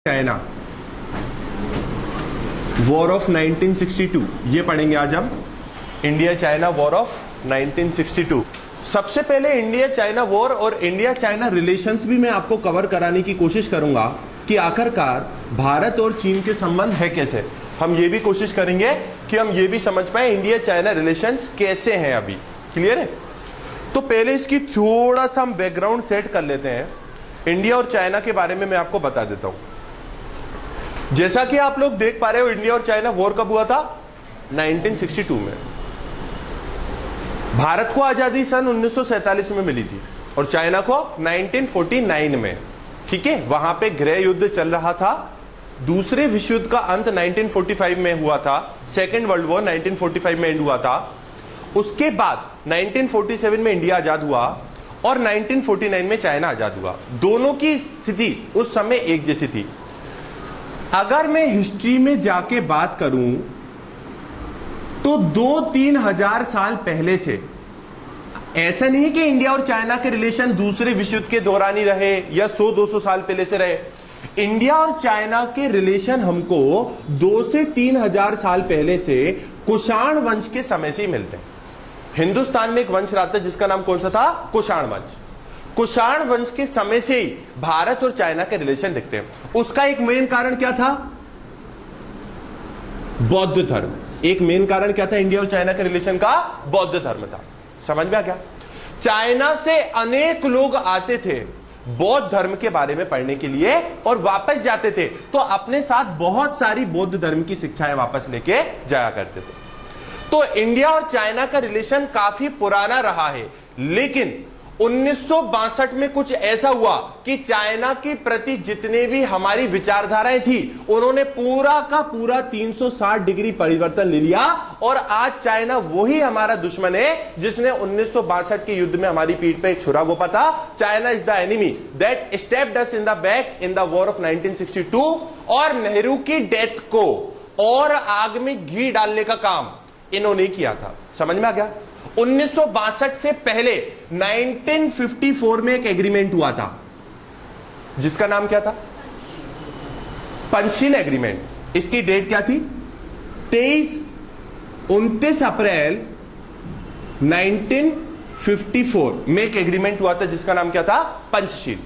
China war of 1962 ये पढ़ेंगे आज हम। India China war of 1962। सबसे पहले इंडिया चाइना वॉर और इंडिया चाइना रिलेशंस भी मैं आपको कवर कराने की कोशिश करूंगा कि आखिरकार भारत और चीन के संबंध है कैसे। हम ये भी कोशिश करेंगे कि हम ये भी समझ पाए इंडिया चाइना रिलेशंस कैसे हैं अभी। क्लियर है? तो पहले इसकी थोड़ा सा हम बैकग्राउंड सेट कर लेते हैं। इंडिया और चाइना के बारे में मैं आपको बता देता हूं। जैसा कि आप लोग देख पा रहे हो, इंडिया और चाइना वॉर कब हुआ था? 1962 में। भारत को आजादी सन 1947 में मिली थी और चाइना को 1949 में। ठीक है, वहां पे गृह युद्ध चल रहा था। दूसरे विश्व युद्ध का अंत 1945 में हुआ था। सेकेंड वर्ल्ड वॉर 1945 में एंड हुआ था। उसके बाद 1947 में इंडिया आजाद हुआ और 1949 में चाइना आजाद हुआ। दोनों की स्थिति उस समय एक जैसी थी। अगर मैं हिस्ट्री में जाके बात करूं तो 2-3 हजार साल पहले से, ऐसा नहीं कि इंडिया और चाइना के रिलेशन दूसरे विश्व युद्ध के दौरान ही रहे या 100-200 साल पहले से रहे। इंडिया और चाइना के रिलेशन हमको 2 से 3 हजार साल पहले से कुषाण वंश के समय से ही मिलते हैं। हिंदुस्तान में एक वंश रहा था जिसका नाम कौन सा था? कुषाण वंश। कुषाण वंश के समय से ही भारत और चाइना के रिलेशन दिखते हैं। उसका एक मेन कारण क्या था? बौद्ध धर्म। एक मेन कारण क्या था इंडिया और चाइना के रिलेशन का? बौद्ध धर्म था। समझ में आ गया? चाइना से अनेक लोग आते थे बौद्ध धर्म के बारे में पढ़ने के लिए और वापस जाते थे तो अपने साथ बहुत सारी बौद्ध धर्म की शिक्षाएं वापस लेके जाया करते थे। तो इंडिया और चाइना का रिलेशन काफी पुराना रहा है, लेकिन 1962 में कुछ ऐसा हुआ कि चाइना के प्रति जितने भी हमारी विचारधाराएं थी उन्होंने पूरा का पूरा 360 डिग्री परिवर्तन ले लिया और आज चाइना वही हमारा दुश्मन है जिसने 1962 के युद्ध में हमारी पीठ पे एक छुरा घोंपा था। China is the enemy that stepped us in the back in the war of 1962। और नेहरू की डेथ को और आग में घी डालने का काम इन्होंने किया था। समझ में आ गया? 1962 से पहले 1954 में एक एग्रीमेंट हुआ था जिसका नाम क्या था? पंचशील एग्रीमेंट। इसकी डेट क्या थी? 29 अप्रैल 1954 में एक एग्रीमेंट हुआ था जिसका नाम क्या था? पंचशील।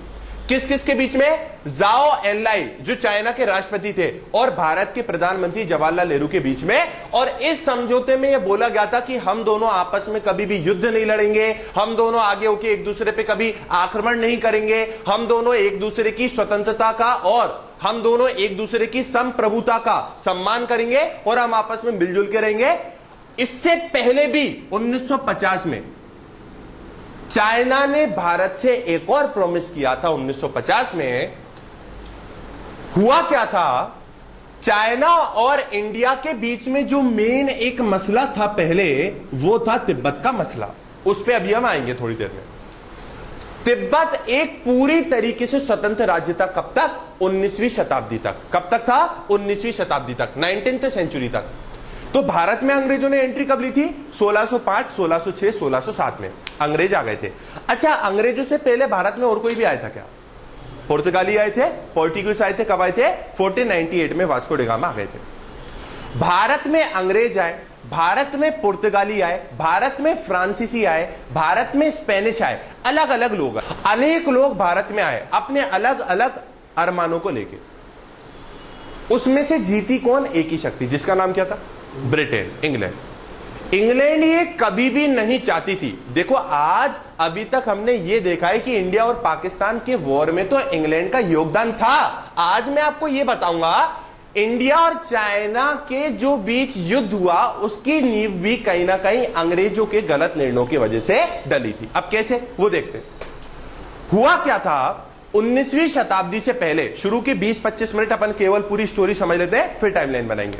किस किस के बीच में? जाओ एनलाई जो चाइना के राष्ट्रपति थे और भारत के प्रधानमंत्री जवाहरलाल नेहरू के बीच में। और इस समझौते में यह बोला गया था कि हम दोनों आपस में कभी भी युद्ध नहीं लड़ेंगे, हम दोनों आगे होकर एक दूसरे पे कभी आक्रमण नहीं करेंगे, हम दोनों एक दूसरे की स्वतंत्रता का और हम दोनों एक दूसरे की संप्रभुता का सम्मान करेंगे और हम आपस में मिलजुल के रहेंगे। इससे पहले भी 1950 में चाइना ने भारत से एक और प्रॉमिस किया था। 1950 में हुआ क्या था? चाइना और इंडिया के बीच में जो मेन एक मसला था पहले, वो था तिब्बत का मसला। उस पे अभी हम आएंगे थोड़ी देर में। तिब्बत एक पूरी तरीके से स्वतंत्र राज्य था। कब तक? 19वीं शताब्दी तक। कब तक था? 19वीं शताब्दी तक, 19th सेंचुरी तक। तो भारत में अंग्रेजों ने एंट्री कब ली थी? 1605, 1606, 1607 में अंग्रेज आ गए थे। अच्छा, अंग्रेजों से पहले भारत में और कोई भी आया था क्या? पुर्तगाली आए थे, पोर्टुगीज आए थे। कब आए थे? 1498 में वास्को डी गामा आ गए थे। भारत में अंग्रेज आए, भारत में पुर्तगाली आए, भारत में फ्रांसीसी आए, भारत में स्पेनिश आए। अलग अलग लोग, अनेक लोग भारत में आए अपने अलग अलग अरमानों को लेके। उसमें से जीती कौन? एक ही शक्ति, जिसका नाम क्या था? Britain, England. इंग्लैंड ये कभी भी नहीं चाहती थी। देखो, आज अभी तक हमने ये देखा है कि इंडिया और पाकिस्तान के वॉर में तो इंग्लैंड का योगदान था। आज मैं आपको ये बताऊंगा, इंडिया और चाइना के जो बीच युद्ध हुआ उसकी नींव भी कहीं ना कहीं अंग्रेजों के गलत निर्णयों की वजह से डली थी। अब कैसे, वो देखते हैं। हुआ क्या था? 19वीं शताब्दी से पहले, शुरू के 20-25 मिनट अपन केवल पूरी स्टोरी समझ लेते हैं, फिर टाइमलाइन बनाएंगे।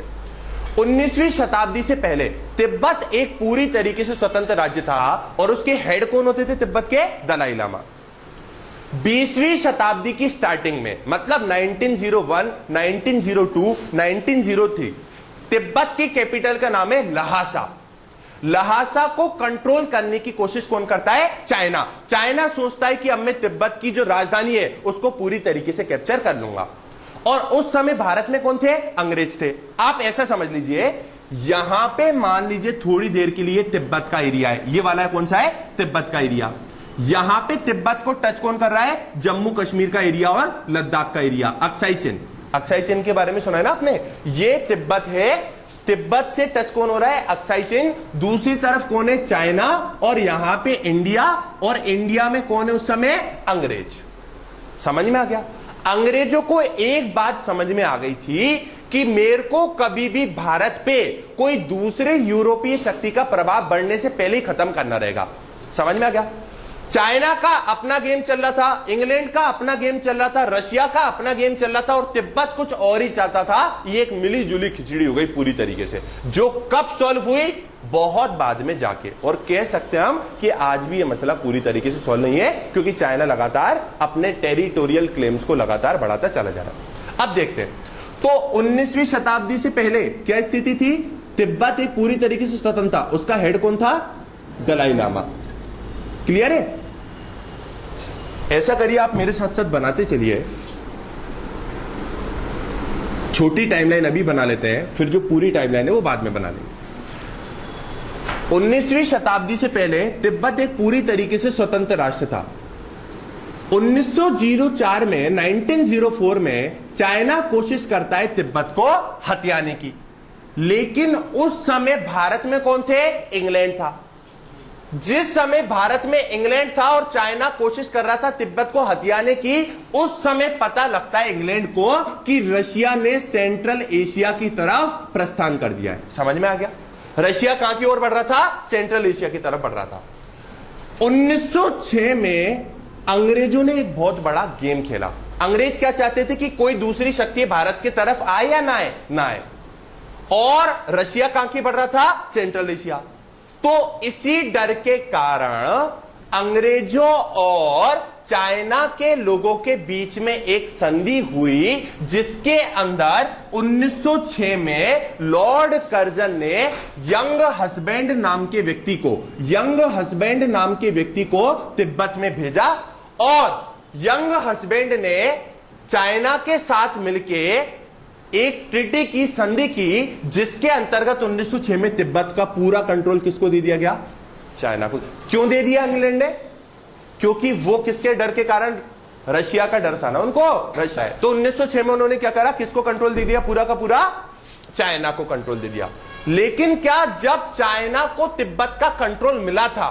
19वीं शताब्दी से पहले तिब्बत एक पूरी तरीके से स्वतंत्र राज्य था और उसके हेड कौन होते थे? तिब्बत के दलाई लामा। 20वीं शताब्दी की स्टार्टिंग में, मतलब 1901, 1902, 1903, तिब्बत की कैपिटल का नाम है लहासा। लहासा को कंट्रोल करने की कोशिश कौन करता है? चाइना। चाइना सोचता है कि अब मैं तिब्बत की जो राजधानी है उसको पूरी तरीके से कैप्चर कर लूंगा। और उस समय भारत में कौन थे? अंग्रेज थे। आप ऐसा समझ लीजिए, यहां पे मान लीजिए थोड़ी देर के लिए तिब्बत का एरिया है, ये वाला कौन सा है? तिब्बत का एरिया। यहां पे तिब्बत को टच कौन कर रहा है? जम्मू कश्मीर का एरिया और लद्दाख का एरिया। अक्साई चिन्ह, अक्साई चिन्ह के बारे में सुना है ना आपने? ये तिब्बत है, तिब्बत से टच कौन हो रहा है? अक्साई चिन्ह। दूसरी तरफ कौन है? चाइना। और यहां पे इंडिया, और इंडिया में कौन है उस समय? अंग्रेज। समझ में आ गया? अंग्रेजों को एक बात समझ में आ गई थी कि मेरे को कभी भी भारत पे कोई दूसरे यूरोपीय शक्ति का प्रभाव बढ़ने से पहले ही खत्म करना रहेगा। समझ में आ गया? चाइना का अपना गेम चल रहा था, इंग्लैंड का अपना गेम चल रहा था, रशिया का अपना गेम चल रहा था, और तिब्बत कुछ और ही चाहता था। ये एक मिली जुली खिचड़ी हो गई पूरी तरीके से, जो कब सॉल्व हुई? बहुत बाद में जाके। और कह सकते हैं हम कि आज भी ये मसला पूरी तरीके से सॉल्व नहीं है, क्योंकि चाइना लगातार अपने टेरिटोरियल क्लेम्स को लगातार बढ़ाता चला जा रहा है। अब देखते हैं, तो 19वीं शताब्दी से पहले क्या स्थिति थी? तिब्बत एक पूरी तरीके से स्वतंत्र था। उसका हेड कौन था? दलाई लामा। क्लियर है? ऐसा करिए, आप मेरे साथ साथ बनाते चलिए, छोटी टाइमलाइन अभी बना लेते हैं, फिर जो पूरी टाइमलाइन है वो बाद में बना लेंगे। 19वीं शताब्दी से पहले तिब्बत एक पूरी तरीके से स्वतंत्र राष्ट्र था। 1904 में 1904 में चाइना कोशिश करता है तिब्बत को हथियाने की, लेकिन उस समय भारत में कौन थे? इंग्लैंड था। जिस समय भारत में इंग्लैंड था और चाइना कोशिश कर रहा था तिब्बत को हथियाने की, उस समय पता लगता है इंग्लैंड को कि रशिया ने सेंट्रल एशिया की तरफ प्रस्थान कर दिया है। समझ में आ गया? रशिया कहां की ओर बढ़ रहा था? सेंट्रल एशिया की तरफ बढ़ रहा था। 1906 में अंग्रेजों ने एक बहुत बड़ा गेम खेला। अंग्रेज क्या चाहते थे कि कोई दूसरी शक्ति भारत की तरफ आए या ना आए? ना आए। और रशिया कहां की बढ़ रहा था? Central Asia. तो इसी डर के कारण अंग्रेजों और चाइना के लोगों के बीच में एक संधि हुई, जिसके अंदर 1906 में लॉर्ड कर्जन ने यंग हस्बैंड नाम के व्यक्ति को तिब्बत में भेजा, और यंग हस्बैंड ने चाइना के साथ मिलके एक ट्रीटी की, संधि की, जिसके अंतर्गत 1906 में तिब्बत का पूरा कंट्रोल किसको दे दिया गया? चाइना को। क्यों दे दिया इंग्लैंड ने? क्योंकि वो किसके डर के कारण? रशिया का डर था ना उनको, रशिया है। तो 1906 में उन्होंने क्या करा? किसको कंट्रोल दे दिया? पूरा का पूरा चाइना को कंट्रोल दे दिया। लेकिन क्या जब चाइना को तिब्बत का कंट्रोल मिला था,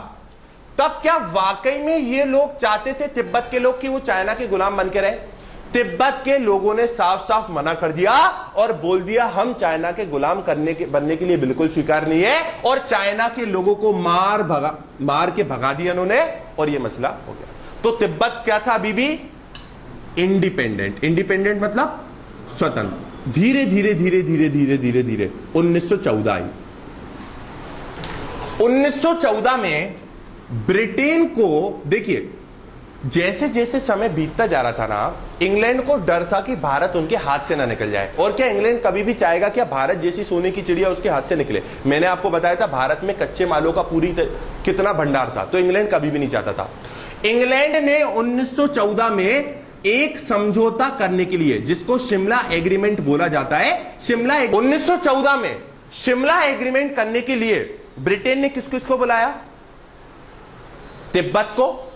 तब क्या वाकई में ये लोग चाहते थे, तिब्बत के लोग, कि वो चाइना के गुलाम बन के रहे? तिब्बत के लोगों ने साफ साफ मना कर दिया और बोल दिया, हम चाइना के गुलाम बनने के लिए बिल्कुल स्वीकार नहीं है, और चाइना के लोगों को मार के भगा दिया उन्होंने, और यह मसला हो गया। तो तिब्बत क्या था? अभी भी इंडिपेंडेंट मतलब स्वतंत्र। धीरे धीरे 1914 आई। 1914 में ब्रिटेन को, देखिए जैसे जैसे समय बीतता जा रहा था ना, इंग्लैंड को डर था कि भारत उनके हाथ से ना निकल जाए। और क्या इंग्लैंड कभी भी चाहेगा क्या भारत जैसी सोने की चिड़िया उसके हाथ से निकले? मैंने आपको बताया था भारत में कच्चे मालों का कितना भंडार था, तो इंग्लैंड कभी भी नहीं चाहता था। इंग्लैंड ने 1914 में एक समझौता करने के लिए, जिसको शिमला एग्रीमेंट बोला जाता है, 1914 में शिमला एग्रीमेंट करने के लिए ब्रिटेन ने किस किसको बुलाया? तिब्बत को,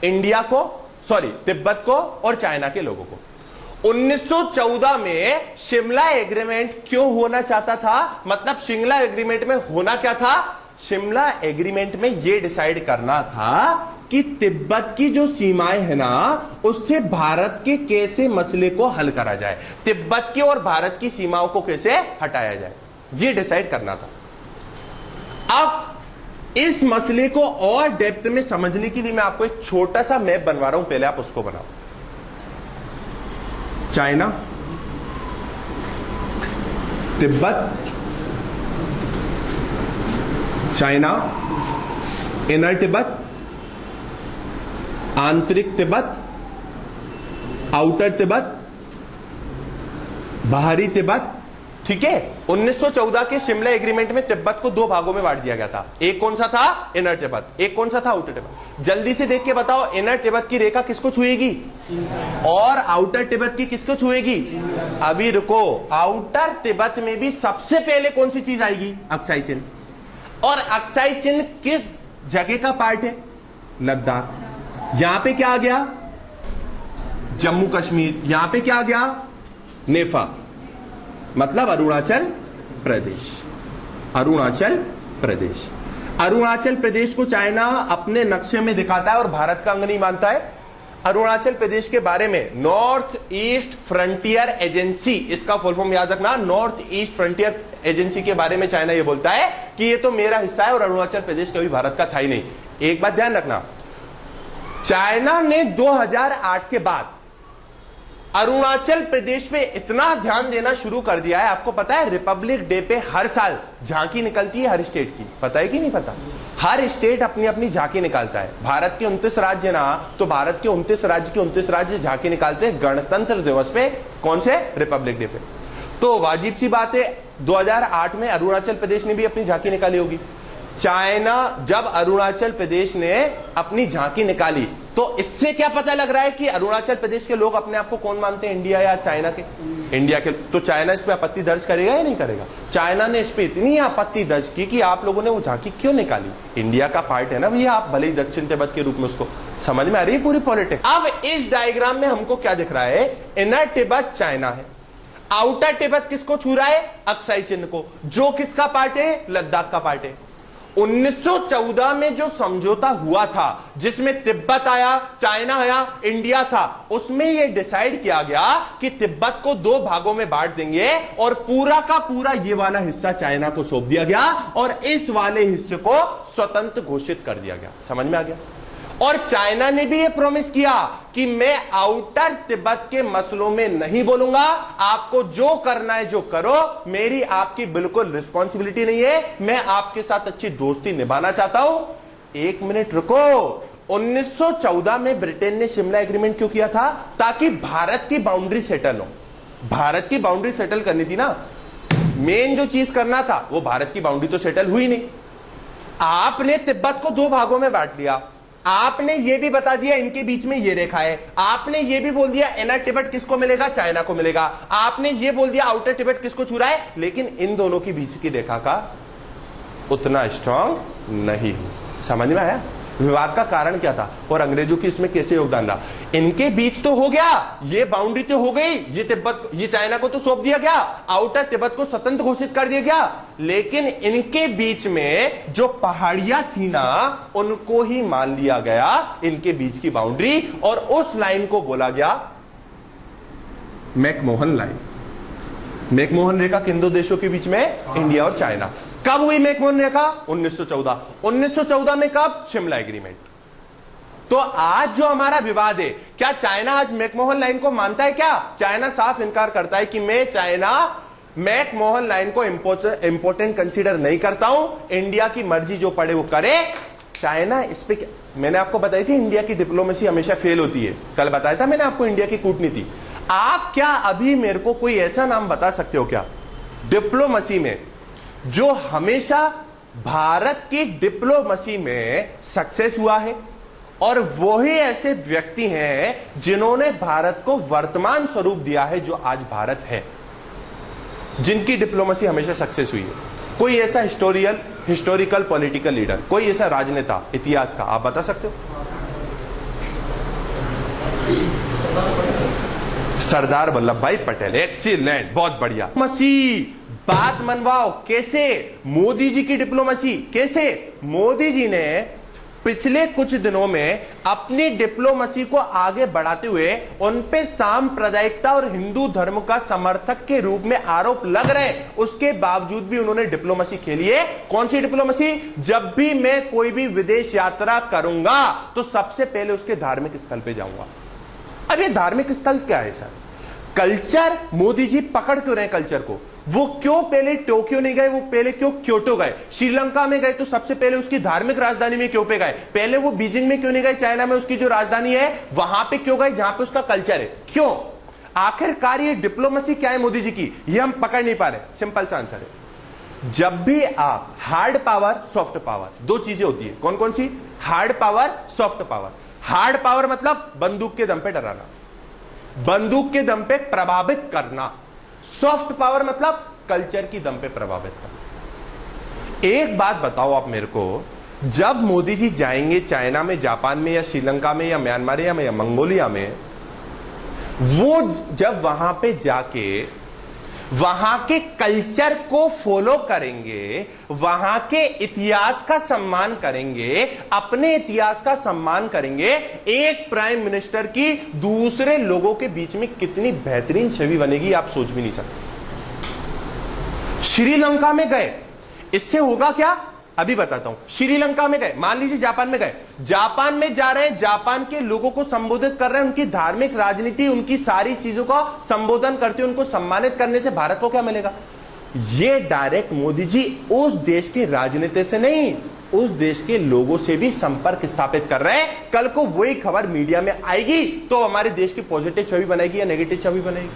इंडिया को, तिब्बत को और चाइना के लोगों को। 1914 में शिमला एग्रीमेंट क्यों होना चाहता था? मतलब शिमला एग्रीमेंट में होना क्या था? शिमला एग्रीमेंट में यह डिसाइड करना था कि तिब्बत की जो सीमाएं है ना, उससे भारत के कैसे मसले को हल करा जाए, तिब्बत की और भारत की सीमाओं को कैसे हटाया जाए, यह डिसाइड करना था। अब इस मसले को और डेप्थ में समझने के लिए मैं आपको एक छोटा सा मैप बनवा रहा हूं, पहले आप उसको बनाओ। China, Tibet, China, inner Tibet, आंतरिक तिब्बत, आउटर तिब्बत, बाहरी तिब्बत, ठीक है। 1914 के शिमला एग्रीमेंट में तिब्बत को दो भागों में बांट दिया गया था। एक कौन सा था? इनर तिब्बत। एक कौन सा था? आउटर तिब्बत। जल्दी से देख के बताओ, इनर तिब्बत की रेखा किसको छुएगी और आउटर तिब्बत की किसको छुएगी? अभी रुको, आउटर तिब्बत में भी सबसे पहले कौन सी चीज आएगी? अक्साई चिन्ह। और अक्साई चिन्ह किस जगह का पार्ट है? लद्दाख। यहां पे क्या आ गया? जम्मू कश्मीर। यहां पे क्या आ गया? नेफा, मतलब अरुणाचल प्रदेश। अरुणाचल प्रदेश। अरुणाचल प्रदेश को चाइना अपने नक्शे में दिखाता है और भारत का अंग नहीं मानता है। अरुणाचल प्रदेश के बारे में नॉर्थ ईस्ट फ्रंटियर एजेंसी, इसका फुल फॉर्म याद रखना, नॉर्थ ईस्ट फ्रंटियर एजेंसी के बारे में चाइना यह बोलता है कि यह तो मेरा हिस्सा है और अरुणाचल प्रदेश कभी भारत का था ही नहीं। एक बात ध्यान रखना, चाइना ने 2008 के बाद अरुणाचल प्रदेश पे इतना ध्यान देना शुरू कर दिया है। आपको पता है रिपब्लिक डे पे हर साल झांकी निकलती है हर स्टेट की, पता है कि नहीं पता? हर स्टेट अपनी अपनी झांकी निकालता है। भारत के 29 राज्य ना, तो भारत के 29 राज्य के 29 राज्य झांकी निकालते हैं गणतंत्र दिवस पे। कौन से? रिपब्लिक डे पे। तो वाजिब सी बात है 2008 में अरुणाचल प्रदेश ने भी अपनी झांकी निकाली होगी। चाइना जब अरुणाचल प्रदेश ने अपनी झांकी निकाली तो इससे क्या पता लग रहा है कि अरुणाचल प्रदेश के लोग अपने आप को कौन मानते हैं? इंडिया या चाइना के? इंडिया के। तो चाइना इस पे आपत्ति दर्ज करेगा या नहीं करेगा? चाइना ने इस पे इतनी आपत्ति दर्ज की कि आप लोगों ने वो झांकी क्यों निकाली? इंडिया का पार्ट है ना भैया, आप भले ही दक्षिण तिब्बत के रूप में उसको। समझ में आ रही है पूरी पॉलिटिक्स? अब इस डायग्राम में हमको क्या दिख रहा है? इनर तिब्बत चाइना है, आउटर तिब्बत किसको छू रहा है? अक्साई चिन्ह को, जो किसका पार्ट है? लद्दाख का पार्ट है। 1914 में जो समझौता हुआ था जिसमें तिब्बत आया, चाइना आया, इंडिया था, उसमें यह डिसाइड किया गया कि तिब्बत को दो भागों में बांट देंगे और पूरा का पूरा ये वाला हिस्सा चाइना को सौंप दिया गया और इस वाले हिस्से को स्वतंत्र घोषित कर दिया गया। समझ में आ गया? और चाइना ने भी यह प्रॉमिस किया कि मैं आउटर तिब्बत के मसलों में नहीं बोलूंगा, आपको जो करना है जो करो, मेरी आपकी बिल्कुल रिस्पॉन्सिबिलिटी नहीं है, मैं आपके साथ अच्छी दोस्ती निभाना चाहता हूं। एक मिनट रुको, 1914 में ब्रिटेन ने शिमला एग्रीमेंट क्यों किया था? ताकि भारत की बाउंड्री सेटल हो। भारत की बाउंड्री सेटल करनी थी ना, मेन जो चीज करना था वो भारत की बाउंड्री तो सेटल हुई नहीं। आपने तिब्बत को दो भागों में बांट दिया, आपने ये भी बता दिया इनके बीच में ये रेखा है, आपने ये भी बोल दिया इनर तिब्बत किसको मिलेगा? चाइना को मिलेगा, आपने ये बोल दिया आउटर तिब्बत किसको छू रहा है, लेकिन इन दोनों के बीच की रेखा का उतना स्ट्रांग नहीं हो। समझ में आया? विवाद का कारण क्या था और अंग्रेजों की इसमें कैसे योगदान रहा? इनके बीच तो हो गया, ये बाउंड्री तो हो गई, ये तिब्बत, ये चाइना को तो सौंप दिया गया, आउटर तिब्बत को स्वतंत्र घोषित कर दिया गया, लेकिन इनके बीच में जो पहाड़ियां थी ना, उनको ही मान लिया गया इनके बीच की बाउंड्री और उस लाइन को बोला गया मैकमोहन लाइन। मैकमोहन रेखा किन दो देशों के बीच में? इंडिया और चाइना। कब हुई मैकमोहन रेखा? 1914। 1914 में कब? शिमला एग्रीमेंट। तो आज जो हमारा विवाद है, क्या चाइना आज मैकमोहन लाइन को मानता है? क्या चाइना साफ इनकार करता है कि मैं चाइना मैकमोहन लाइन को इंपोर्टेंट कंसीडर नहीं करता हूं, इंडिया की मर्जी जो पड़े वो करे। चाइना इस पे, मैंने आपको बताई थी इंडिया की डिप्लोमेसी हमेशा फेल होती है, कल बताया था मैंने आपको इंडिया की कूटनीति। आप क्या अभी मेरे को कोई ऐसा नाम बता सकते हो क्या डिप्लोमेसी में जो हमेशा भारत की डिप्लोमेसी में सक्सेस हुआ है? और वही ऐसे व्यक्ति हैं जिन्होंने भारत को वर्तमान स्वरूप दिया है जो आज भारत है, जिनकी डिप्लोमेसी हमेशा सक्सेस हुई है। कोई ऐसा हिस्टोरिकल पॉलिटिकल लीडर, कोई ऐसा राजनेता इतिहास का आप बता सकते हो? सरदार वल्लभ भाई पटेल। एक्सीलेंट, बहुत बढ़िया। मसीह बात मनवाओ। कैसे? मोदी जी की डिप्लोमेसी। कैसे? मोदी जी ने पिछले कुछ दिनों में अपनी डिप्लोमेसी को आगे बढ़ाते हुए उन पे सांप्रदायिकता और हिंदू धर्म का समर्थक के रूप में आरोप लग रहे, उसके बावजूद भी उन्होंने डिप्लोमेसी खेली है। कौन सी डिप्लोमेसी? जब भी मैं कोई भी विदेश यात्रा करूंगा तो सबसे पहले उसके धार्मिक स्थल पे जाऊंगा। अब ये धार्मिक स्थल क्या है सर? कल्चर मोदी जी पकड़ क्यों रहे कल्चर को? वो क्यों पहले टोक्यो नहीं गए, वो पहले क्यों क्योटो गए? श्रीलंका में गए तो सबसे पहले उसकी धार्मिक राजधानी में क्यों पे गए? पहले वो बीजिंग में क्यों नहीं गए? चाइना में उसकी जो राजधानी है वहां पे क्यों गए जहां पे उसका कल्चर है? क्यों? आखिरकार ये डिप्लोमेसी क्या है मोदी जी की, ये हम पकड़ नहीं पा रहे। सिंपल सा आंसर है, जब भी आप हार्ड पावर सॉफ्ट पावर, दो चीजें होती है, कौन कौन सी? Hard power soft power. Hard power मतलब बंदूक के दम पे डराना, बंदूक के दम पे प्रभावित करना। सॉफ्ट पावर मतलब कल्चर की दम पे प्रभावित करना। एक बात बताओ आप मेरे को, जब मोदी जी जाएंगे चाइना में, जापान में, या श्रीलंका में, या म्यांमार में, या मंगोलिया में, वो जब वहां पे जाके वहां के कल्चर को फॉलो करेंगे, वहां के इतिहास का सम्मान करेंगे, अपने इतिहास का सम्मान करेंगे, एक प्राइम मिनिस्टर की दूसरे लोगों के बीच में कितनी बेहतरीन छवि बनेगी आप सोच भी नहीं सकते। श्रीलंका में गए, इससे होगा क्या अभी बताता हूं। श्रीलंका में गए, मान लीजिए जापान में गए, जापान में जा रहे हैं, जापान के लोगों को संबोधित कर रहे हैं, उनकी धार्मिक राजनीति, उनकी सारी चीजों का संबोधन करते हैं, उनको सम्मानित करने से भारत को क्या मिलेगा? ये डायरेक्ट मोदी जी उस देश के राजनीति से नहीं, उस देश के लोगों से भी संपर्क स्थापित कर रहे हैं। कल को वही खबर मीडिया में आएगी तो हमारे देश की पॉजिटिव छवि बनेगी या नेगेटिव छवि बनेगी?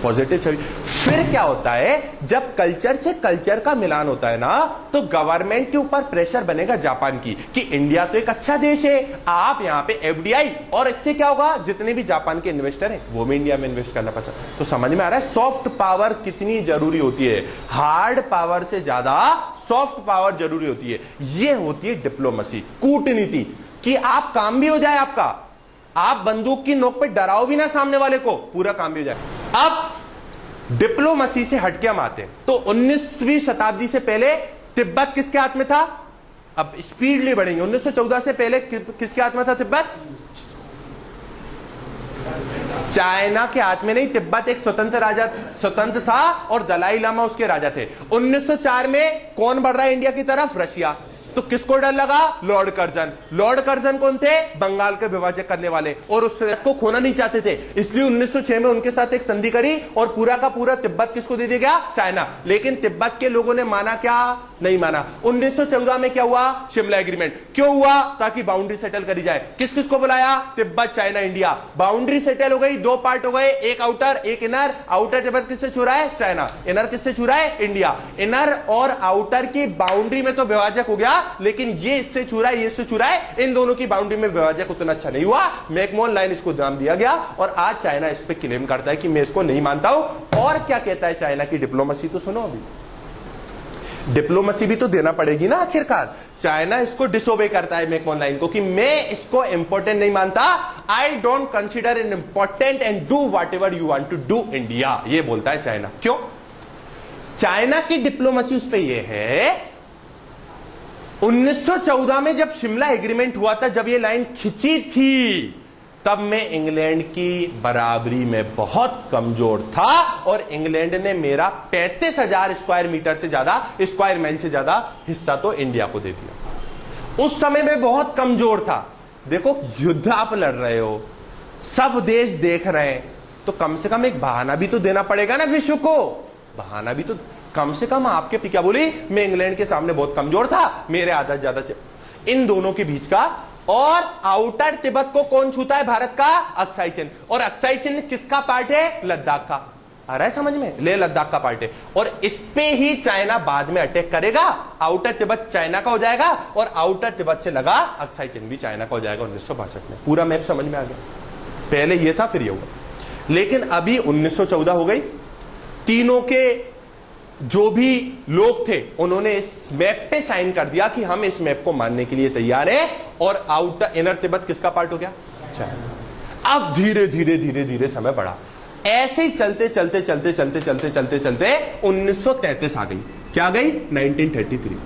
पॉजिटिव छवि। फिर क्या होता है, जब कल्चर से कल्चर का मिलान होता है ना, तो गवर्नमेंट के ऊपर प्रेशर बनेगा जापान की कि इंडिया तो एक अच्छा देश है, आप यहां पे एफडीआई, और इससे क्या होगा, जितने भी जापान के इन्वेस्टर हैं वो भी इंडिया में इन्वेस्ट करना पसंद। तो समझ में आ रहा है सॉफ्ट पावर कितनी जरूरी होती है। हार्ड पावर से ज्यादा सॉफ्ट पावर जरूरी होती है। यह होती है डिप्लोमेसी, कूटनीति, कि आप काम भी हो जाए आपका, आप बंदूक की नोक पे डराओ भी ना सामने वाले को, पूरा काम भी हो जाए। अब डिप्लोमेसी से हटके हम आते हैं तो 19वीं शताब्दी से पहले तिब्बत किसके हाथ में था? अब स्पीडली बढ़ेंगे। 1914 से पहले किसके हाथ में था तिब्बत? चाइना के हाथ में नहीं, तिब्बत एक स्वतंत्र था और दलाई लामा उसके राजा थे। 1904 में कौन बढ़ रहा है इंडिया की तरफ? रशिया। तो किसको डर लगा? Lord Curzon. लॉर्ड कर्जन कौन थे? बंगाल के विभाजक करने वाले, और उस को खोना नहीं चाहते थे, इसलिए 1906 में उनके साथ एक संधि करी और पूरा का पूरा तिब्बत किसको दे दिया गया? चाइना। लेकिन तिब्बत के लोगों ने माना क्या? नहीं माना। 1914 में क्या हुआ? शिमला एग्रीमेंट। क्यों हुआ? ताकि बाउंड्री सेटल करी जाए। किस किस को बुलाया? Tibet, China, India. Boundary settle हो गई, दो पार्ट हो गए, एक आउटर एक इनर। आउटर तिब्बत किससे छू रहा है? चाइना। इनर किससे छू रहा है? इंडिया। इनर और आउटर की बाउंड्री में तो विभाजक हो गया, लेकिन ये इससे छू रहा है, ये इससे छू रहा है, इन दोनों की बाउंड्री में विभाजक उतना अच्छा नहीं हुआ। मैकमोहन लाइन इसको नाम दिया गया और आज चाइना इस पे क्लेम करता है कि मैं इसको नहीं मानता हूं। और क्या कहता है चाइना की डिप्लोमेसी? तो सुनो, अभी डिप्लोमेसी भी तो देना पड़ेगी ना आखिरकार। चाइना इसको डिसोबे करता है मैकमोहन लाइन को कि मैं इसको इंपॉर्टेंट नहीं मानता, I don't consider in important and do whatever you want to do India, ये बोलता है चाइना। क्यों? चाइना की डिप्लोमेसी उस पर यह है, 1914 में जब शिमला एग्रीमेंट हुआ था, जब ये लाइन खिंची थी, तब मैं इंग्लैंड की बराबरी में बहुत कमजोर था और इंग्लैंड ने मेरा 35,000 स्क्वायर मीटर से ज्यादा, स्क्वायर माइल से ज्यादा हिस्सा तो इंडिया को दे दिया। उस समय में बहुत कमजोर था। देखो, युद्ध आप लड़ रहे हो, सब देश देख रहे हैं, तो कम से कम एक बहाना भी तो देना पड़ेगा ना विश्व को। बहाना भी तो, कम से कम आपके क्या बोली, मैं इंग्लैंड के सामने बहुत कमजोर था, मेरे आधा ज्यादा इन दोनों के बीच का। और आउटर तिब्बत को कौन छूता है भारत का? अक्साई चिन्ह। और अक्साई चिन्ह किसका पार्ट है? लद्दाख का। आ रहा है समझ में? ले लद्दाख का पार्ट है। और इस पे ही चाइना बाद में अटैक करेगा। आउटर तिब्बत चाइना का हो जाएगा और आउटर तिब्बत से लगा अक्साई चिन्ह भी चाइना का हो जाएगा 1962 में। पूरा मैप समझ में आ गया? पहले ये था, फिर ये हुआ। लेकिन अभी 1914 हो गई, तीनों के जो भी लोग थे उन्होंने इस मैप पे साइन कर दिया कि हम इस मैप को मानने के लिए तैयार हैं, और आउटर इनर तिब्बत किसका पार्ट हो गया? चाइना। अब धीरे धीरे धीरे धीरे समय बढ़ा, ऐसे ही चलते चलते चलते चलते चलते चलते चलते 1933 आ गई। क्या आ गई? 1933।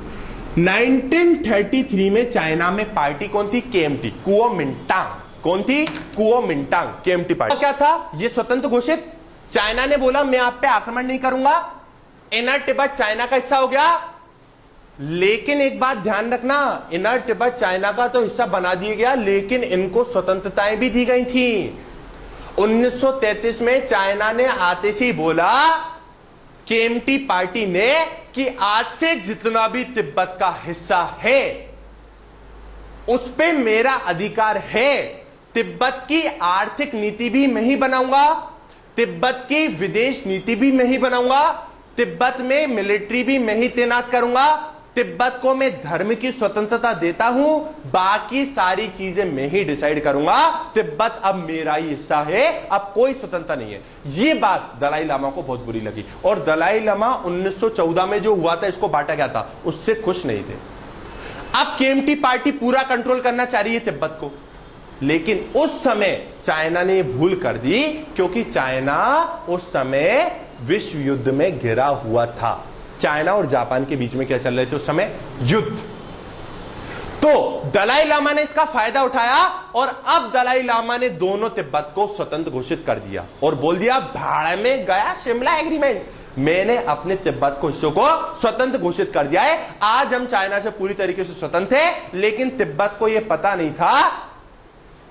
1933 में चाइना में पार्टी कौन थी? KMT, Kuomintang. कौन थी? Kuomintang, KMT party. क्या था? ये स्वतंत्र घोषित। चाइना ने बोला मैं आप पे आक्रमण नहीं करूंगा, इनर तिब्बत चाइना का हिस्सा हो गया। लेकिन एक बात ध्यान रखना, इनर तिब्बत चाइना का तो हिस्सा बना दिया गया, लेकिन इनको स्वतंत्रताएं भी दी गई थी। 1933 में चाइना ने आते ही बोला, केएमटी पार्टी ने, कि आज से जितना भी तिब्बत का हिस्सा है उस पे मेरा अधिकार है। तिब्बत की आर्थिक नीति भी मैं ही बनाऊंगा, तिब्बत की विदेश नीति भी मैं ही बनाऊंगा, तिब्बत में मिलिट्री भी मैं ही तैनात करूंगा, तिब्बत को मैं धर्म की स्वतंत्रता देता हूं, बाकी सारी चीजें मैं ही डिसाइड करूंगा, तिब्बत अब मेरा ही हिस्सा है, अब कोई स्वतंत्रता नहीं है। यह बात दलाई लामा को बहुत बुरी लगी और दलाई लामा 1914 में जो हुआ था, इसको बांटा गया था, उससे खुश नहीं थे। अब केएमटी पार्टी पूरा कंट्रोल करना चाह रही है तिब्बत को, लेकिन उस समय चाइना ने भूल कर दी, क्योंकि चाइना उस समय विश्व युद्ध में घिरा हुआ था। चाइना और जापान के बीच में क्या चल रहे थे उस समय? युद्ध। तो दलाई लामा ने इसका फायदा उठाया और अब दलाई लामा ने दोनों तिब्बत को स्वतंत्र घोषित कर दिया और बोल दिया, भाड़ में गया शिमला एग्रीमेंट, मैंने अपने तिब्बत को हिस्सों को स्वतंत्र घोषित कर दिया है। आज हम चाइना से पूरी तरीके से स्वतंत्र थे, लेकिन तिब्बत को यह पता नहीं था।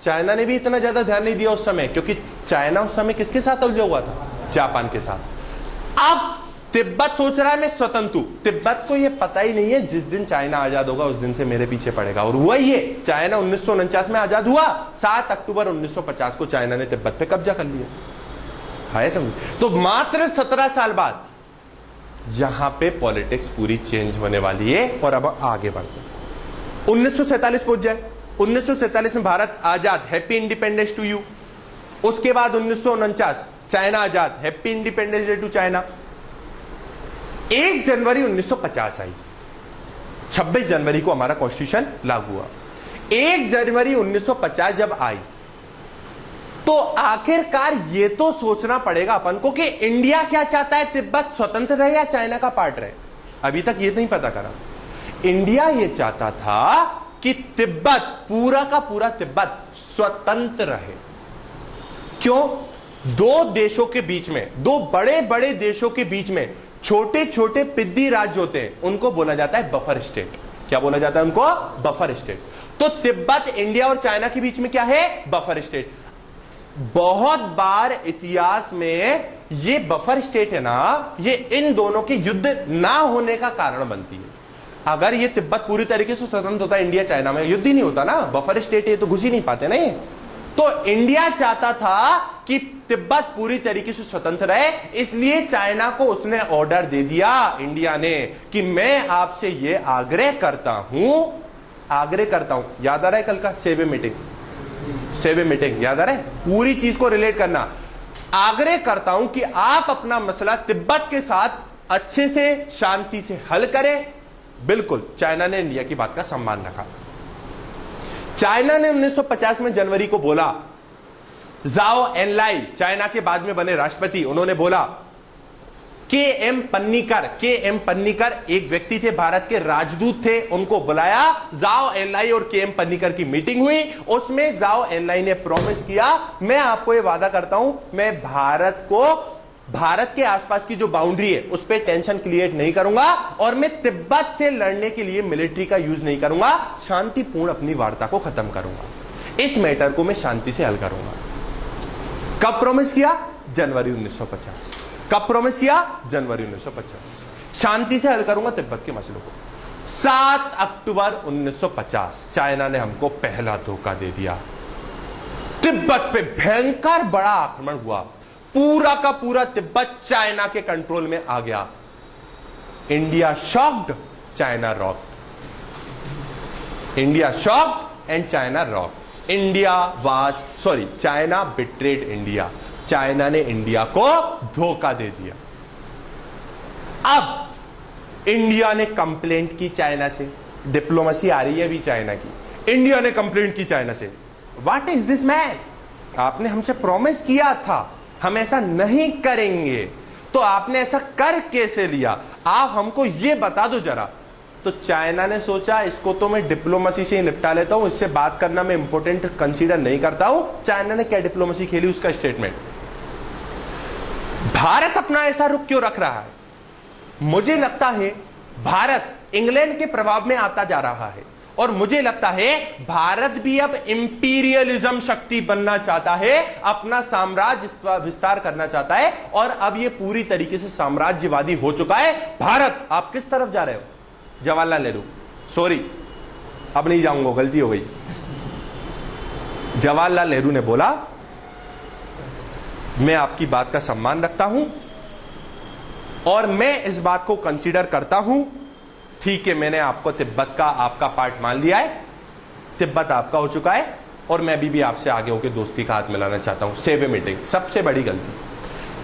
चाइना ने भी इतना ज्यादा ध्यान नहीं दिया उस समय, क्योंकि चाइना उस समय किसके साथ उलझा हुआ था? जापान के साथ। अब तिब्बत सोच रहा है मैं स्वतंत्र हूं, तिब्बत को यह पता ही नहीं है जिस दिन चाइना आजाद होगा उस दिन से मेरे पीछे पड़ेगा। और हुआ ही है, चाइना 1949 में आजाद हुआ, 7 अक्टूबर 1950 को चाइना ने तिब्बत पे कब्जा कर लिया है, समझ। तो मात्र 17 साल बाद यहां पे पॉलिटिक्स पूरी चेंज होने वाली है। और अब आगे बढ़ते 1947 पहुंच जाए। 1947 में भारत आजाद, हैप्पी इंडिपेंडेंस टू यू। उसके बाद 1949 चाइना आजाद, happy independence day to China. 1 जनवरी 1950 आई, 26 जनवरी को हमारा कॉन्स्टिट्यूशन लागू हुआ। 1 जनवरी 1950 जब आई तो आखिरकार ये तो सोचना पड़ेगा अपन को कि इंडिया क्या चाहता है, तिब्बत स्वतंत्र रहे या चाइना का पार्ट रहे। अभी तक ये नहीं पता करा। इंडिया ये चाहता था कि तिब्बत, पूरा का पूरा तिब्बत स्वतंत्र रहे। क्यों? दो देशों के बीच में, दो बड़े बड़े देशों के बीच में छोटे छोटे पिद्दी राज्य होते हैं, उनको बोला जाता है बफर स्टेट। क्या बोला जाता है उनको? Buffer state. तो तिब्बत इंडिया और चाइना के बीच में क्या है? Buffer state. बहुत बार इतिहास में ये बफर स्टेट है ना, ये इन दोनों के युद्ध ना होने का कारण बनती है। अगर ये तिब्बत पूरी तरीके से स्वतंत्र होता, इंडिया चाइना में युद्ध ही नहीं होता ना, बफर स्टेट ये तो घुस ही नहीं पाते ना ये। तो इंडिया चाहता था कि तिब्बत पूरी तरीके से स्वतंत्र रहे, इसलिए चाइना को उसने ऑर्डर दे दिया इंडिया ने कि मैं आपसे ये आग्रह करता हूं। याद आ रहा है कल का सेवे मीटिंग याद आ रहा है? पूरी चीज को रिलेट करना। आग्रह करता हूं कि आप अपना मसला तिब्बत के साथ अच्छे से शांति से हल करें। बिल्कुल, चाइना ने इंडिया की बात का सम्मान रखा। चाइना ने 1950 में जनवरी को बोला, जाओ एनलाई, चाइना के बाद में बने राष्ट्रपति, उन्होंने बोला, के एम पन्नीकर एक व्यक्ति थे, भारत के राजदूत थे, उनको बुलाया। जाओ एनलाई और के एम पन्नीकर की मीटिंग हुई। उसमें जाओ एनलाई ने प्रॉमिस किया, मैं आपको यह वादा करता हूं, मैं भारत के आसपास की जो बाउंड्री है उस पर टेंशन क्रिएट नहीं करूंगा और मैं तिब्बत से लड़ने के लिए मिलिट्री का यूज नहीं करूंगा, शांतिपूर्ण अपनी वार्ता को खत्म करूंगा, इस मैटर को मैं शांति से हल करूंगा। कब प्रॉमिस किया? जनवरी 1950। कब प्रॉमिस किया? जनवरी 1950। शांति से हल करूंगा तिब्बत के मसलों को। 7 अक्टूबर 1950 चाइना ने हमको पहला धोखा दे दिया। तिब्बत पे भयंकर बड़ा आक्रमण हुआ, पूरा का पूरा तिब्बत चाइना के कंट्रोल में आ गया। India shocked, China rocked. India shocked and China rocked. China betrayed India. China ने इंडिया को धोखा दे दिया। अब इंडिया ने कंप्लेंट की चाइना से, डिप्लोमेसी आ रही है अभी चाइना की। इंडिया ने कंप्लेंट की चाइना से, व्हाट इज दिस मैन, आपने हमसे प्रॉमिस किया था हम ऐसा नहीं करेंगे, तो आपने ऐसा कर कैसे लिया, आप हमको यह बता दो जरा। तो चाइना ने सोचा, इसको तो मैं डिप्लोमेसी से ही निपटा लेता हूं, इससे बात करना मैं इंपॉर्टेंट कंसीडर नहीं करता हूं। चाइना ने क्या डिप्लोमेसी खेली, उसका स्टेटमेंट। भारत अपना ऐसा रुख क्यों रख रहा है? मुझे लगता है भारत इंग्लैंड के प्रभाव में आता जा रहा है और मुझे लगता है भारत भी अब इंपीरियलिज्म शक्ति बनना चाहता है, अपना साम्राज्य विस्तार करना चाहता है और अब यह पूरी तरीके से साम्राज्यवादी हो चुका है। भारत, आप किस तरफ जा रहे हो? जवाहरलाल नेहरू, सॉरी अब नहीं जाऊंगा, गलती हो गई। जवाहरलाल नेहरू ने बोला मैं आपकी बात का सम्मान रखता हूं और मैं इस बात को कंसीडर करता हूं। ठीक है, मैंने आपको तिब्बत का आपका पार्ट मान लिया है, तिब्बत आपका हो चुका है और मैं भी आपसे आगे होकर दोस्ती का हाथ मिलाना चाहता हूं। सेव ए मीटिंग सबसे बड़ी गलती,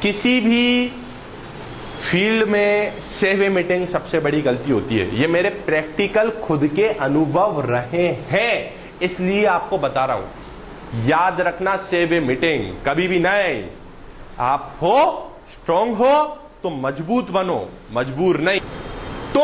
किसी भी फील्ड में सेव ए मीटिंग सबसे बड़ी गलती होती है। ये मेरे प्रैक्टिकल खुद के अनुभव रहे हैं, इसलिए आपको बता रहा हूं। याद रखना, सेव ए मीटिंग कभी भी नहीं। आप हो स्ट्रांग हो तो मजबूत बनो, मजबूर नहीं। तो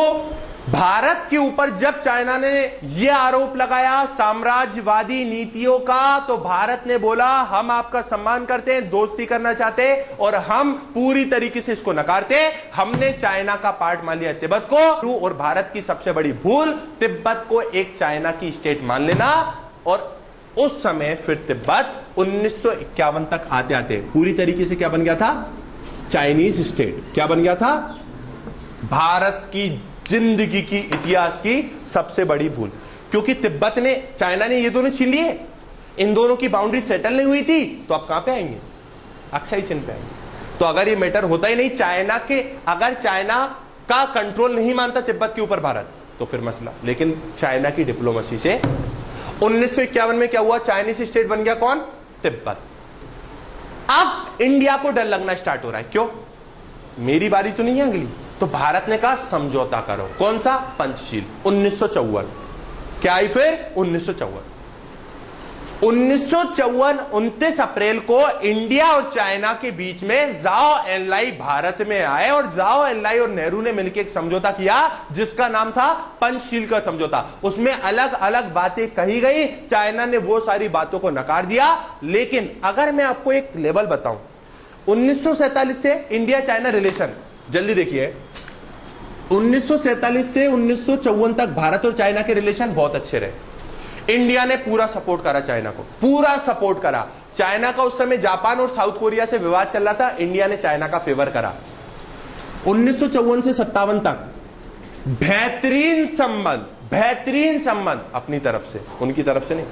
भारत के ऊपर जब चाइना ने यह आरोप लगाया साम्राज्यवादी नीतियों का, तो भारत ने बोला हम आपका सम्मान करते हैं, दोस्ती करना चाहते हैं और हम पूरी तरीके से इसको नकारते हैं। हमने चाइना का पार्ट मान लिया तिब्बत को, और भारत की सबसे बड़ी भूल तिब्बत को एक चाइना की स्टेट मान लेना। और उस समय फिर तिब्बत 1951 तक आते आते पूरी तरीके से क्या बन गया था? Chinese state. क्या बन गया था? भारत की जिंदगी की इतिहास की सबसे बड़ी भूल, क्योंकि तिब्बत ने, चाइना ने ये दोनों छीन लिए, इन दोनों की बाउंड्री सेटल नहीं हुई थी, तो अब कहां पे आएंगे? अक्साई चिन पे आएंगे। तो अगर ये मैटर होता ही नहीं, चाइना के, अगर चाइना का कंट्रोल नहीं मानता तिब्बत के ऊपर भारत, तो फिर मसला। लेकिन चाइना की डिप्लोमेसी से 1951 में क्या हुआ? चाइनीज स्टेट बन गया कौन? तिब्बत। अब इंडिया को डर लगना स्टार्ट हो रहा है। क्यों? मेरी बारी तो नहीं है अगली। तो भारत ने कहा समझौता करो। कौन सा? पंचशील। 1954 क्या आई फिर? 1954 29 अप्रैल को इंडिया और चाइना के बीच में जाओ एनलाई भारत में आए और जाओ एनलाई और नेहरू ने मिलकर एक समझौता किया जिसका नाम था पंचशील का समझौता। उसमें अलग अलग बातें कही गई, चाइना ने वो सारी बातों को नकार दिया। लेकिन अगर मैं आपको एक लेवल बताऊं, 1947 से इंडिया चाइना रिलेशन, जल्दी देखिए, 1947 से 1954 तक भारत और चाइना के रिलेशन बहुत अच्छे रहे। इंडिया ने पूरा सपोर्ट करा चाइना को, पूरा सपोर्ट करा। चाइना का उस समय जापान और साउथ कोरिया से विवाद चल रहा था, इंडिया ने चाइना का फेवर करा। 1954 से 57 तक बेहतरीन संबंध अपनी तरफ से, उनकी तरफ से नहीं।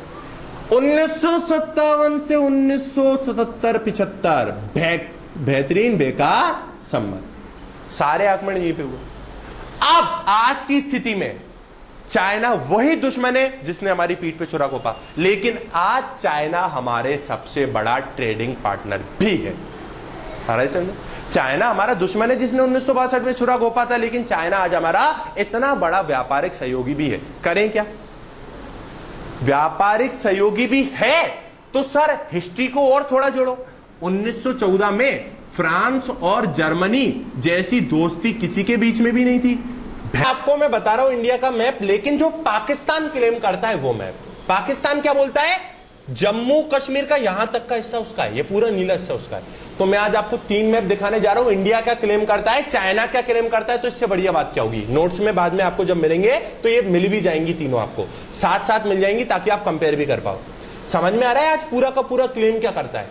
1957 से 1977-75 बेहतरीन बेकार संबंध, सारे आक्रमण यहीं पे हुए। अब आज की स्थिति में चाइना वही दुश्मन है जिसने हमारी पीठ पे छुरा घोंपा, लेकिन आज चाइना हमारे सबसे बड़ा ट्रेडिंग पार्टनर भी है। समझे? चाइना हमारा दुश्मन है जिसने 1962 में छुरा घोंपा था, लेकिन चाइना आज हमारा इतना बड़ा व्यापारिक सहयोगी भी है। करें क्या? व्यापारिक सहयोगी भी है तो सर हिस्ट्री को और थोड़ा जोड़ो। 1914 में फ्रांस और जर्मनी जैसी दोस्ती किसी के बीच में भी नहीं थी। आपको मैं बता रहा हूं इंडिया का मैप, लेकिन जो पाकिस्तान क्लेम करता है वो मैप, पाकिस्तान क्या बोलता है? जम्मू कश्मीर का यहां तक का हिस्सा उसका है, ये पूरा नीला हिस्सा उसका है। तो मैं आज आपको 3 मैप दिखाने जा रहा हूं, इंडिया क्या क्लेम करता है, चाइना क्या क्लेम करता है। तो इससे बढ़िया बात क्या होगी? नोट्स में बाद में आपको जब मिलेंगे तो ये मिल भी जाएंगी, तीनों आपको साथ साथ मिल जाएंगी ताकि आप कंपेयर भी कर पाओ। समझ में आ रहा है आज पूरा का पूरा क्लेम क्या करता है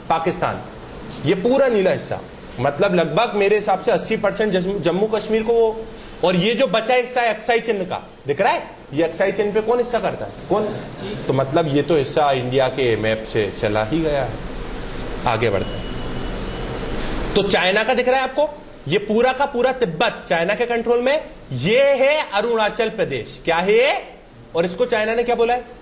पाकिस्तान? ये पूरा नीला हिस्सा, मतलब लगभग मेरे हिसाब से 80% जम्मू कश्मीर को वो, और ये जो बचा हिस्सा है अक्साई चिन्ह का, दिख रहा है? ये अक्साई चिन्ह पे कौन हिस्सा करता है? कौन? तो मतलब ये तो हिस्सा इंडिया के मैप से चला ही गया है, आगे बढ़ता है। तो चाइना का दिख रहा है आपको, ये पूरा का पूरा तिब्बत चाइना के कंट्रोल में। ये है अरुणाचल प्रदेश, क्या है ये? और इसको चाइना ने क्या बोला है?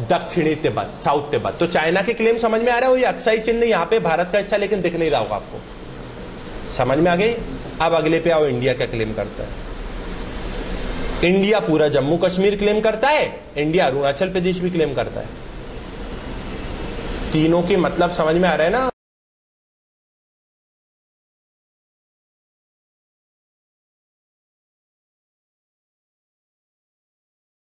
दक्षिणी तिब्बत, साउथ तिब्बत। तो चाइना के क्लेम समझ में आ रहा है? ये अक्साई चिन्ह यहां पे भारत का हिस्सा, लेकिन दिख नहीं रहा होगा आपको। समझ में आ गई? अब अगले पे आओ, इंडिया क्या क्लेम करता है? इंडिया पूरा जम्मू कश्मीर क्लेम करता है, इंडिया अरुणाचल प्रदेश भी क्लेम करता है। तीनों के मतलब समझ में आ रहा है ना?